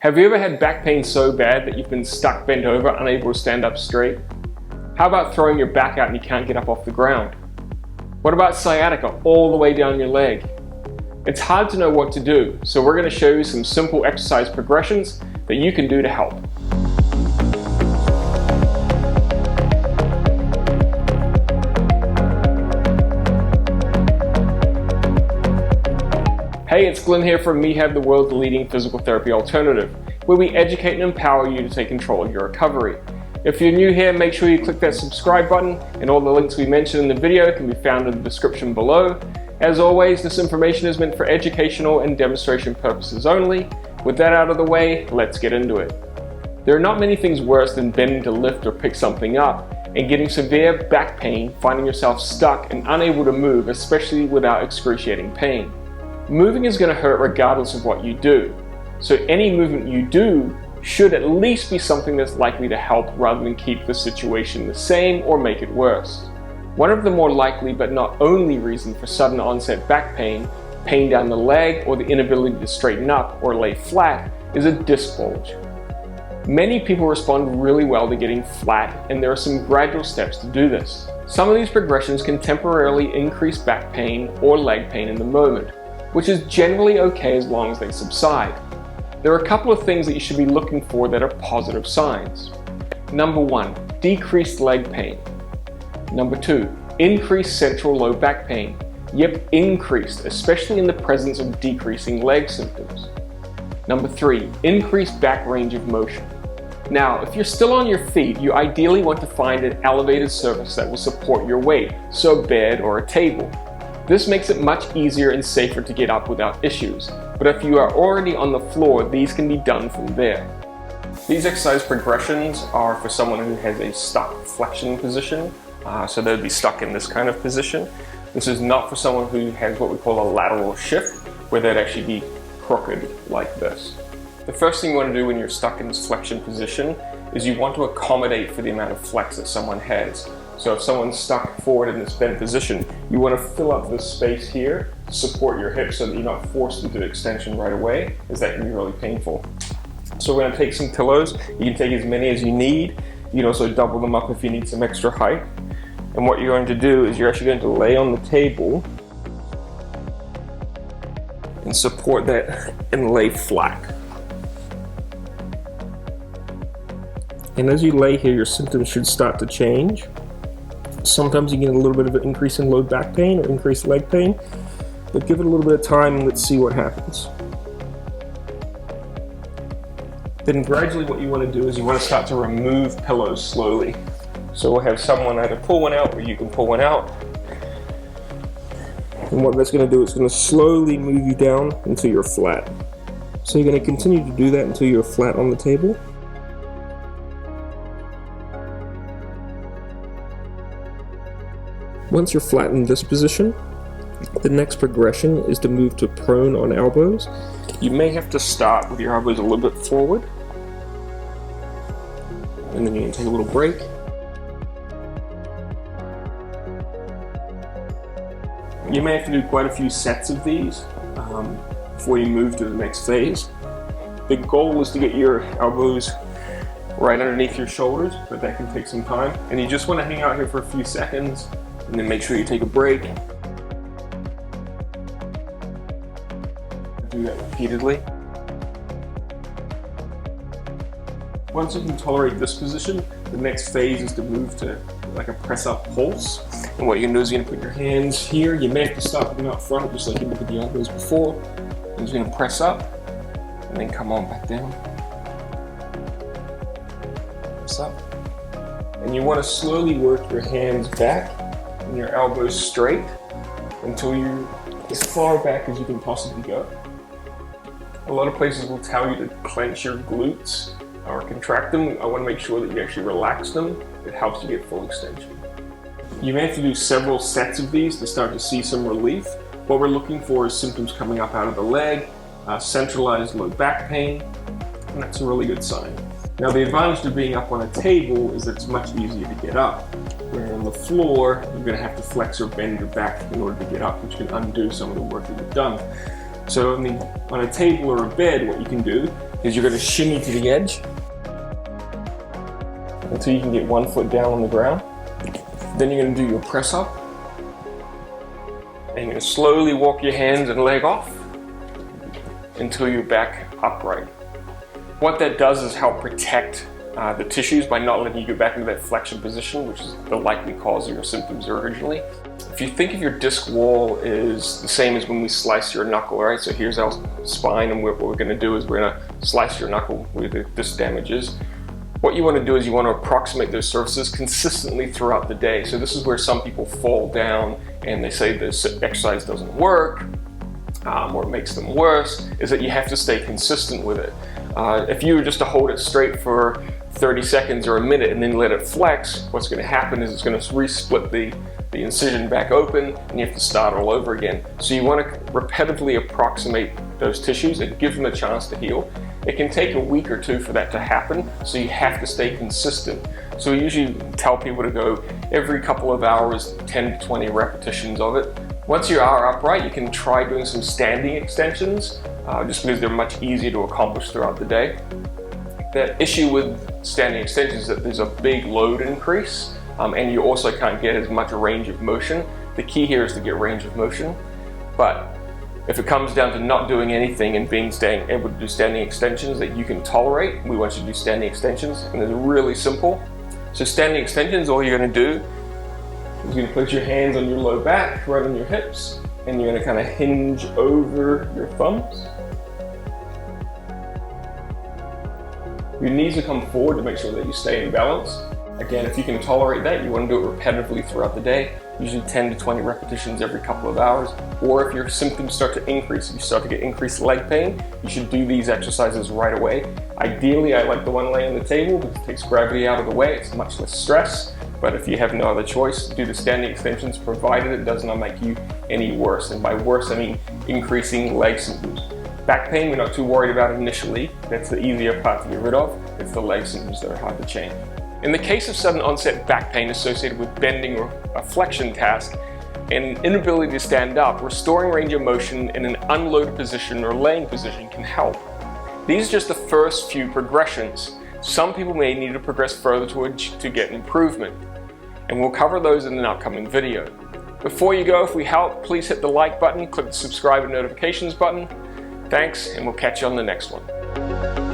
Have you ever had back pain so bad that you've been stuck bent over, unable to stand up straight? How about throwing your back out and you can't get up off the ground? What about sciatica all the way down your leg? It's hard to know what to do, so we're going to show you some simple exercise progressions that you can do to help. Hey, it's Glenn here from Mehab, the world's leading physical therapy alternative, where we educate and empower you to take control of your recovery. If you're new here, make sure you click that subscribe button, and all the links we mentioned in the video can be found in the description below. As always, this information is meant for educational and demonstration purposes only. With that out of the way, let's get into it. There are not many things worse than bending to lift or pick something up and getting severe back pain, finding yourself stuck and unable to move, especially without excruciating pain. Moving is going to hurt regardless of what you do. So any movement you do should at least be something that's likely to help rather than keep the situation the same or make it worse. One of the more likely but not only reason for sudden onset back pain, pain down the leg, or the inability to straighten up or lay flat is a disc bulge. Many people respond really well to getting flat, and there are some gradual steps to do this. Some of these progressions can temporarily increase back pain or leg pain in the moment, which is generally okay as long as they subside. There are a couple of things that you should be looking for that are positive signs. Number 1, decreased leg pain. Number 2, increased central low back pain. Yep, increased, especially in the presence of decreasing leg symptoms. Number 3, increased back range of motion. Now, if you're still on your feet, you ideally want to find an elevated surface that will support your weight, so a bed or a table. This makes it much easier and safer to get up without issues, but if you are already on the floor, these can be done from there. These exercise progressions are for someone who has a stuck flexion position, so they'd be stuck in this kind of position. This is not for someone who has what we call a lateral shift, where they'd actually be crooked like this. The first thing you want to do when you're stuck in this flexion position is you want to accommodate for the amount of flex that someone has. So if someone's stuck forward in this bent position, you want to fill up this space here to support your hips so that you're not forced into extension right away, as that can be really painful. So we're going to take some pillows. You can take as many as you need. You can also double them up if you need some extra height. And what you're going to do is you're actually going to lay on the table and support that and lay flat. And as you lay here, your symptoms should start to change. Sometimes you get a little bit of an increase in low back pain or increased leg pain, but give it a little bit of time and let's see what happens. Then gradually what you want to do is you want to start to remove pillows slowly. So we'll have someone either pull one out or you can pull one out. And what that's going to do is it's going to slowly move you down until you're flat. So you're going to continue to do that until you're flat on the table. Once you're flat in this position, the next progression is to move to prone on elbows. You may have to start with your elbows a little bit forward, and then you can take a little break. You may have to do quite a few sets of these before you move to the next phase. The goal is to get your elbows right underneath your shoulders, but that can take some time. And you just want to hang out here for a few seconds, and then make sure you take a break. Do that repeatedly. Once you can tolerate this position, the next phase is to move to like a press-up pulse. And what you're going to do is you're going to put your hands here. You may have to stop with them out front, just like you did with the elbows before. You're just going to press up, and then come on back down. Press up. And you want to slowly work your hands back and your elbows straight until you're as far back as you can possibly go. A lot of places will tell you to clench your glutes or contract them. I want to make sure that you actually relax them. It helps you get full extension. You may have to do several sets of these to start to see some relief. What we're looking for is symptoms coming up out of the leg, centralized low back pain, and that's a really good sign. Now the advantage of being up on a table is that it's much easier to get up. Where on the floor, you're going to have to flex or bend your back in order to get up, which can undo some of the work that you've done. So on a table or a bed, what you can do is you're going to shimmy to the edge until you can get one foot down on the ground. Then you're going to do your press up. And you're going to slowly walk your hands and leg off until you're back upright. What that does is help protect the tissues by not letting you go back into that flexion position, which is the likely cause of your symptoms originally. If you think of your disc wall is the same as when we slice your knuckle, right? So here's our spine, and what we're going to do is we're going to slice your knuckle where the disc damage is. What you want to do is you want to approximate those surfaces consistently throughout the day. So this is where some people fall down and they say this exercise doesn't work, or it makes them worse, is that you have to stay consistent with it. If you were just to hold it straight for 30 seconds or a minute and then let it flex, what's going to happen is it's going to re-split the incision back open and you have to start all over again. So you want to repetitively approximate those tissues and give them a chance to heal. It can take a week or two for that to happen, so you have to stay consistent. So we usually tell people to go every couple of hours, 10 to 20 repetitions of it. Once you are upright, you can try doing some standing extensions, just because they're much easier to accomplish throughout the day. The issue with standing extensions is that there's a big load increase, and you also can't get as much range of motion. The key here is to get range of motion, but if it comes down to not doing anything and staying able to do standing extensions that you can tolerate, we want you to do standing extensions, and it's really simple. So standing extensions, all you're going to do is you're going to put your hands on your low back, right on your hips, and you're going to kind of hinge over your thumbs. Your knees will come forward to make sure that you stay in balance. Again, if you can tolerate that, you want to do it repetitively throughout the day, usually 10 to 20 repetitions every couple of hours. Or if your symptoms start to increase, if you start to get increased leg pain, you should do these exercises right away. Ideally, I like the one laying on the table because it takes gravity out of the way, it's much less stress. But if you have no other choice, do the standing extensions, provided it does not make you any worse. And by worse, I mean increasing leg symptoms. Back pain, we're not too worried about initially. That's the easier part to get rid of. It's the leg symptoms that are hard to change. In the case of sudden onset back pain associated with bending or a flexion task and inability to stand up, restoring range of motion in an unloaded position or laying position can help. These are just the first few progressions. Some people may need to progress further to get improvement, and we'll cover those in an upcoming video. Before you go, if we help, please hit the like button, click the subscribe and notifications button. Thanks, and we'll catch you on the next one.